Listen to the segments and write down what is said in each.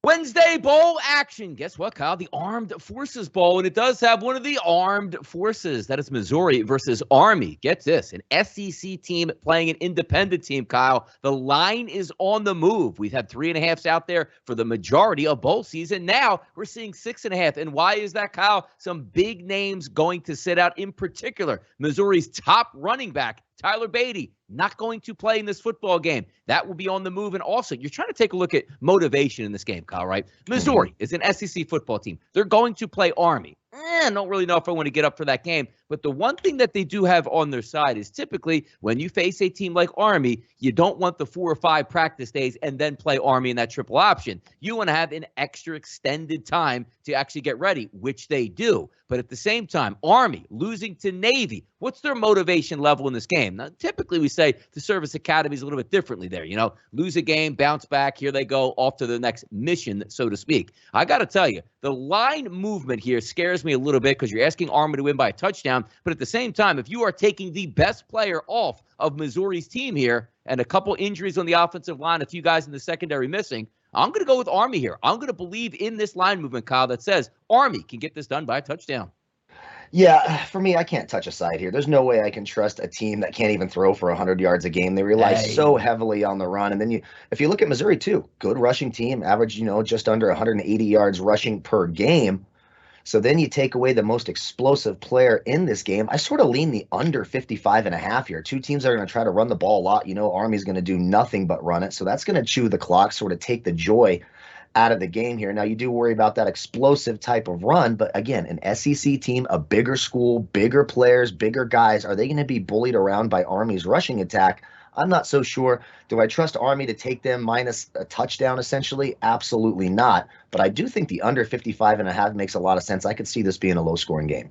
Wednesday bowl action. Guess what, Kyle? The Armed Forces Bowl, and it does have one of the armed forces. That is Missouri versus Army. Get this, an SEC team playing an independent team, Kyle. The line is on the move. We've had 3.5s out there for the majority of bowl season. Now we're seeing 6.5. And why is that, Kyle? Some big names going to sit out, in particular, Missouri's top running back, Tyler Beatty, not going to play in this football game. That will be on the move. And also, you're trying to take a look at motivation in this game, Kyle, right? Missouri is an SEC football team. They're going to play Army. I don't really know if I want to get up for that game. But the one thing that they do have on their side is typically when you face a team like Army, you don't want the 4 or 5 practice days and then play Army in that triple option. You want to have an extra extended time to actually get ready, which they do. But at the same time, Army losing to Navy, what's their motivation level in this game? Now, typically we say the service academies a little bit differently there. Lose a game, bounce back, here they go off to the next mission, so to speak. I got to tell you, the line movement here scares me a little bit because you're asking Army to win by a touchdown. But at the same time, if you are taking the best player off of Missouri's team here and a couple injuries on the offensive line, a few guys in the secondary missing, I'm going to go with Army here. I'm going to believe in this line movement, Kyle, that says Army can get this done by a touchdown. Yeah, for me, I can't touch a side here. There's no way I can trust a team that can't even throw for 100 yards a game. They rely so heavily on the run. And then if you look at Missouri too, good rushing team, average, just under 180 yards rushing per game. So then you take away the most explosive player in this game. I sort of lean the under 55.5 here. Two teams are going to try to run the ball a lot. Army's going to do nothing but run it. So that's going to chew the clock, sort of take the joy out of the game here. Now, you do worry about that explosive type of run, but again, an SEC team, a bigger school, bigger players, bigger guys, are they going to be bullied around by Army's rushing attack? I'm not so sure. Do I trust Army to take them minus a touchdown, essentially? Absolutely not. But I do think the under 55.5 makes a lot of sense. I could see this being a low-scoring game.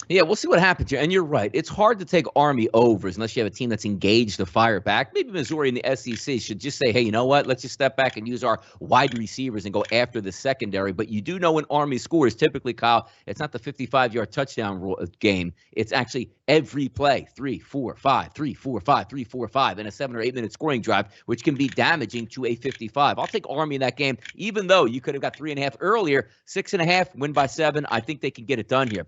Yeah, we'll see what happens here. And you're right. It's hard to take Army overs unless you have a team that's engaged to fire back. Maybe Missouri and the SEC should just say, hey, you know what? Let's just step back and use our wide receivers and go after the secondary. But you do know when Army scores, typically, Kyle, it's not the 55-yard touchdown game. It's actually every play, 3, 4, 5, 3, 4, 5, 3, 4, 5, and a 7 or 8 minute scoring drive, which can be damaging to a 55. I'll take Army in that game, even though you could have got 3.5 earlier. 6.5, win by 7. I think they can get it done here.